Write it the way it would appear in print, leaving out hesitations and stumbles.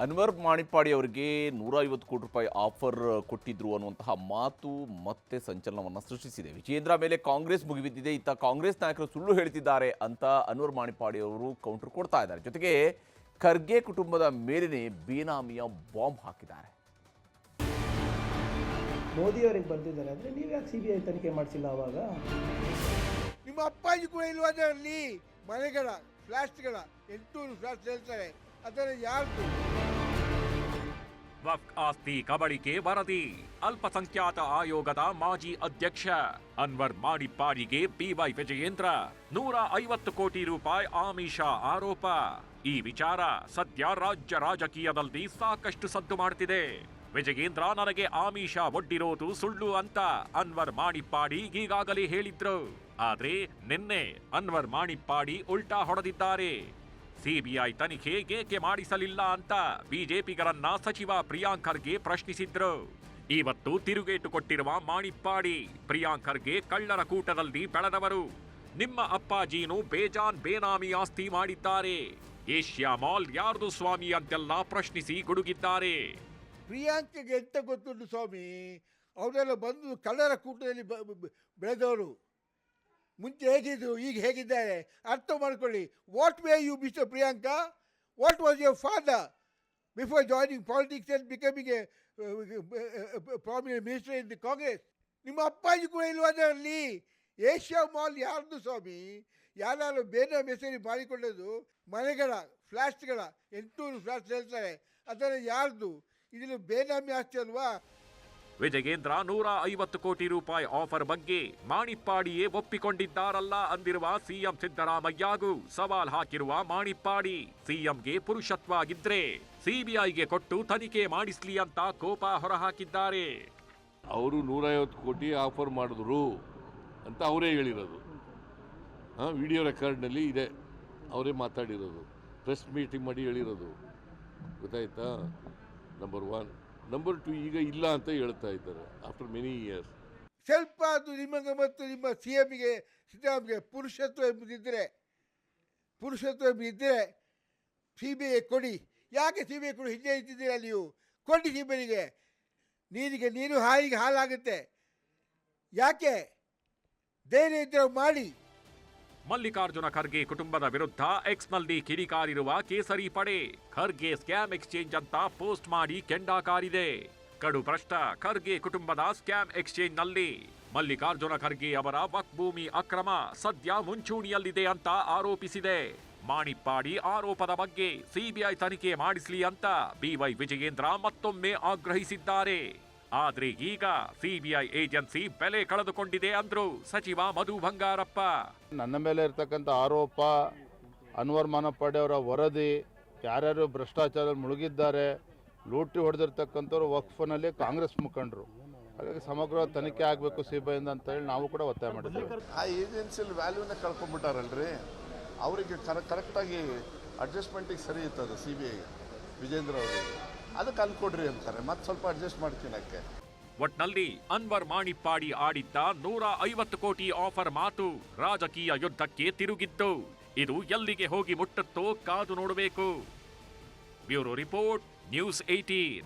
ಅನ್ವರ್ ಮಾಣಿಪ್ಪಾಡಿ ಅವರಿಗೆ 150 ಕೋಟಿ ರೂಪಾಯಿ ಆಫರ್ ಕೊಟ್ಟಿದ್ರು ಅನ್ನುವಂತಹ ಮಾತು ಮತ್ತೆ ಸಂಚಲನವನ್ನು ಸೃಷ್ಟಿಸಿದೆ. ವಿಜಯೇಂದ್ರ ಮೇಲೆ ಕಾಂಗ್ರೆಸ್ ಮುಗಿಬಿದ್ದಿದೆ. ಇತ್ತ ಕಾಂಗ್ರೆಸ್ ನಾಯಕರು ಸುಳ್ಳು ಹೇಳ್ತಿದ್ದಾರೆ ಅಂತ ಅನ್ವರ್ ಮಾಣಿಪ್ಪಾಡಿ ಅವರು ಕೌಂಟರ್ ಕೊಡ್ತಾ ಇದ್ದಾರೆ. ಜೊತೆಗೆ ಖರ್ಗೆ ಕುಟುಂಬದ ಮೇಲಿನ ಬೇನಾಮಿಯ ಬಾಂಬ್ ಹಾಕಿದ್ದಾರೆ. ಮೋದಿ ಅವರಿಗೆ ಬರ್ತಿದ್ದಾರೆ ಅಂದ್ರೆ ನೀವು ಯಾಕೆ ಸಿಬಿಐ ತನಿಖೆ ಮಾಡಿಸಿಲ್ಲ? ಅವಾಗ ನಿಮ್ಮ ಅಪ್ಪಾಜಿ ಕೂಡ ಇಲ್ವಾದಲ್ಲಿ ಮನೆಗಳ ಫ್ಲಾಟ್ಗಳ 800 ಫ್ಲಾಟ್ ಹೇಳ್ತಾರೆ, ಅದರ ಯಾರ್ದು? ವಕ್ಫ್ ಆಸ್ತಿ ಕಬಳಿಕೆ ವರದಿ. ಅಲ್ಪಸಂಖ್ಯಾತ ಆಯೋಗದ ಮಾಜಿ ಅಧ್ಯಕ್ಷ ಅನ್ವರ್ ಮಾಣಿಪ್ಪಾಡಿಗೆ ಬಿವೈ ವಿಜಯೇಂದ್ರ 150 ಕೋಟಿ ರೂಪಾಯಿ ಆಮಿಷ ಆರೋಪ. ಈ ವಿಚಾರ ಸದ್ಯ ರಾಜ್ಯ ರಾಜಕೀಯದಲ್ಲಿ ಸಾಕಷ್ಟು ಸದ್ದು ಮಾಡುತ್ತಿದೆ. ವಿಜಯೇಂದ್ರ ನನಗೆ ಆಮಿಷ ಒಡ್ಡಿರೋದು ಸುಳ್ಳು ಅಂತ ಅನ್ವರ್ ಮಾಣಿಪ್ಪಾಡಿ ಈಗಾಗಲೇ ಹೇಳಿದ್ರು. ಆದ್ರೆ ನಿನ್ನೆ ಅನ್ವರ್ ಮಾಣಿಪ್ಪಾಡಿ ಉಲ್ಟಾ ಹೊಡೆದಿದ್ದಾರೆ. ಸಿಬಿಐ ತನಿಖೆ ಏಕೆ ಮಾಡಿಸಲಿಲ್ಲ ಅಂತ ಬಿಜೆಪಿಗರನ್ನ ಸಚಿವ ಪ್ರಿಯಾಂಕ್ ಖರ್ಗೆ ಪ್ರಶ್ನಿಸಿದ್ರು. ಇವತ್ತು ತಿರುಗೇಟು ಕೊಟ್ಟಿರುವ ಮಾಣಿಪ್ಪಾಡಿ, ಪ್ರಿಯಾಂಕ್ ಖರ್ಗೆ ಕಳ್ಳರ ಕೂಟದಲ್ಲಿ ಬೆಳೆದವರು. ನಿಮ್ಮ ಅಪ್ಪಾಜೀನು ಬೇಜಾನ್ ಬೇನಾಮಿ ಆಸ್ತಿ ಮಾಡಿದ್ದಾರೆ. ಏಷ್ಯಾ ಮಾಲ್ ಯಾರ್ದು ಸ್ವಾಮಿ ಅಂತೆಲ್ಲ ಪ್ರಶ್ನಿಸಿ ಗುಡುಗಿದ್ದಾರೆ. ಪ್ರಿಯಾಂಕ್ಗೆ ಎಂತ ಗೊತ್ತುಂಟು ಸ್ವಾಮಿ, ಅವರೆಲ್ಲ ಬಂದು ಕಳ್ಳರ ಕೂಟದಲ್ಲಿ ಬೆಳೆದವರು. ಮುಂಚೆ ಹೇಗಿದ್ರು, ಈಗ ಹೇಗಿದ್ದಾರೆ ಅರ್ಥ ಮಾಡ್ಕೊಳ್ಳಿ. What way you mister Priyanka? What was your father before joining politics and becoming a prominent minister in the Congress? ನಿಮ್ಮ ಅಪ್ಪಾಜಿ ಕೂಡ ಇಲ್ವಾದಲ್ಲಿ ಏಷ್ಯಾ ಮಾಲ್ ಯಾರ್ದು ಸ್ವಾಮಿ? ಯಾರು ಬೇನಾಮಿ ಹೆಸರಿ ಮಾಡಿಕೊಂಡದ್ದು ಮನೆಗಳ ಫ್ಲಾಟ್ಗಳ 800 ಫ್ಲಾಟ್ಸ್ ಹೇಳ್ತಾರೆ, ಅದರ ಯಾರ್ದು? ಇದನ್ನು ಬೇನಾಮಿ ಆಸ್ತಿ ಅಲ್ವಾ? ವಿಜಯೇಂದ್ರ 150 ಕೋಟಿ ರೂಪಾಯಿ ಆಫರ್ ಬಗ್ಗೆ ಮಾಣಿಪ್ಪಾಡಿಯೇ ಒಪ್ಪಿಕೊಂಡಿದ್ದಾರಲ್ಲ ಅಂದಿರುವ ಸಿಎಂ ಸಿದ್ದರಾಮಯ್ಯಗೂ ಸವಾಲ್ ಹಾಕಿರುವ ಮಾಣಿಪ್ಪಾಡಿ, ಸಿಎಂಗೆ ಪುರುಷತ್ವ ಆಗಿದ್ರೆ ಸಿಬಿಐಗೆ ಕೊಟ್ಟು ತನಿಖೆ ಮಾಡಿಸ್ಲಿ ಅಂತ ಕೋಪ ಹೊರಹಾಕಿದ್ದಾರೆ. ಅವರು 150 ಕೋಟಿ ಆಫರ್ ಮಾಡಿದ್ರು ಅಂತ ಅವರೇ ಹೇಳಿರೋದು. ವಿಡಿಯೋ ರೆಕಾರ್ಡ್ನಲ್ಲಿ ಇದೆ, ಅವರೇ ಮಾತಾಡಿರೋದು, ಪ್ರೆಸ್ ಮೀಟಿಂಗ್ ಮಾಡಿ ಹೇಳಿರೋದು. ಗೊತ್ತಾಯ್ತಾ? ನಂಬರ್ 1. ನಂಬರ್ 2, ಈಗ ಇಲ್ಲ ಅಂತ ಹೇಳ್ತಾ ಇದ್ದಾರೆ ಆಫ್ಟರ್ ಮೆನಿ ಇಯರ್ಸ್. ಸ್ವಲ್ಪ ಅದು ನಿಮಗೆ ಮತ್ತು ನಿಮ್ಮ ಸಿ ಎಮ್ಗೆ ಸಿದ್ದರಾಮಯ್ಯಗೆ ಪುರುಷತ್ವ ಎಂಬುದಿದ್ದರೆ ಸಿ ಬಿ ಐ ಕೊಡಿ. ಯಾಕೆ ಸಿ ಬಿ ಐ ಕೊಡಿ ಹಿಂದೆ ಇಟ್ಟಿದ್ದೀರಾ ನೀವು? ಕೊಡಿ ಸಿ ಬಿ ಐಗೆ. ನೀರು ಹಾಲಿಗೆ ಹಾಲಾಗುತ್ತೆ. ಯಾಕೆ? ಧೈರ್ಯ ಇದ್ದರೆ ಮಾಡಿ. ಮಲ್ಲಿಕಾರ್ಜುನ ಖರ್ಗೆ ಕುಟುಂಬದ ವಿರುದ್ಧ ಎಕ್ಸ್ನಲ್ಲಿ ಕಿಡಿಕಾರಿರುವ ಕೇಸರಿ ಪಡೆ. ಖರ್ಗೆ ಸ್ಕ್ಯಾಮ್ ಎಕ್ಸ್ಚೇಂಜ್ ಅಂತ ಪೋಸ್ಟ್ ಮಾಡಿ ಕೆಂಡಾಕಾರಿದೆ. ಕಡು ಭ್ರಷ್ಟ ಖರ್ಗೆ ಕುಟುಂಬದ ಸ್ಕ್ಯಾಮ್ ಎಕ್ಸ್ಚೇಂಜ್ ನಲ್ಲಿ ಮಲ್ಲಿಕಾರ್ಜುನ ಖರ್ಗೆ ಅವರ ವಕ್ಫ್ ಭೂಮಿ ಅಕ್ರಮ ಸದ್ಯ ಮುಂಚೂಣಿಯಲ್ಲಿದೆ ಅಂತ ಆರೋಪಿಸಿದೆ. ಮಾಣಿಪ್ಪಾಡಿ ಆರೋಪದ ಬಗ್ಗೆ ಸಿಬಿಐ ತನಿಖೆ ಮಾಡಿಸ್ಲಿ ಅಂತ ಬಿವೈ ವಿಜಯೇಂದ್ರ ಮತ್ತೊಮ್ಮೆ ಆಗ್ರಹಿಸಿದ್ದಾರೆ. ಆದ್ರೆ ಈಗ ಸಿಬಿಐ ಏಜೆನ್ಸಿ ಬೆಲೆ ಕಳೆದುಕೊಂಡಿದೆ ಅಂದ್ರು ಸಚಿವ ಮಧು ಬಂಗಾರಪ್ಪ. ನನ್ನ ಮೇಲೆ ಇರ್ತಕ್ಕಂಥ ಆರೋಪ, ಅನ್ವರ್ ಮಾಣಿಪ್ಪಾಡಿ ಅವರ ವರದಿ, ಯಾರ್ಯಾರು ಭ್ರಷ್ಟಾಚಾರ ಮುಳುಗಿದ್ದಾರೆ, ಲೂಟಿ ಹೊಡೆದಿರ್ತಕ್ಕಂಥವ್ರು ವಕ್ಫ್ನಲ್ಲಿ ಕಾಂಗ್ರೆಸ್ ಮುಖಂಡರು. ಹಾಗಾಗಿ ಸಮಗ್ರ ತನಿಖೆ ಆಗಬೇಕು ಸಿಬಿಐಯಿಂದ ಅಂತ ಹೇಳಿ ನಾವು ಕೂಡ ಒತ್ತಾಯ ಮಾಡಿದ್ದೇವೆ. ಆ ಏಜೆನ್ಸಿಯಲ್ಲಿ ವ್ಯಾಲ್ಯೂನ ಕಳ್ಕೊಂಡ್ಬಿಟ್ಟಾರಲ್ರಿ, ಅವರಿಗೆ ಕರೆಕ್ಟಾಗಿ ಅಡ್ಜಸ್ಟ್ಮೆಂಟಿಗೆ ಸರಿ ಇರ್ತದೆ ಸಿಬಿಐ ವಿಜೇಂದ್ರ ಅವರಿಗೆ. ಅದಕ್ಕೆ ಅನ್ಕೊಡ್ರಿ ಅಂತಾರೆ, ಮತ್ತೆ ಸ್ವಲ್ಪ ಅಡ್ಜಸ್ಟ್ ಮಾಡ್ತೀನಕ್ಕೆ. ಒಟ್ನಲ್ಲಿ ಅನ್ವರ್ ಮಾಣಿಪ್ಪಾಡಿ ಆಡಿದ್ದ 150 ಕೋಟಿ ಆಫರ್ ಮಾತು ರಾಜಕೀಯ ಯುದ್ಧಕ್ಕೆ ತಿರುಗಿದ್ದು. ಇದು ಎಲ್ಲಿಗೆ ಹೋಗಿ ಮುಟ್ಟುತ್ತೋ ಕಾದು ನೋಡಬೇಕು. Bureau report, news 18.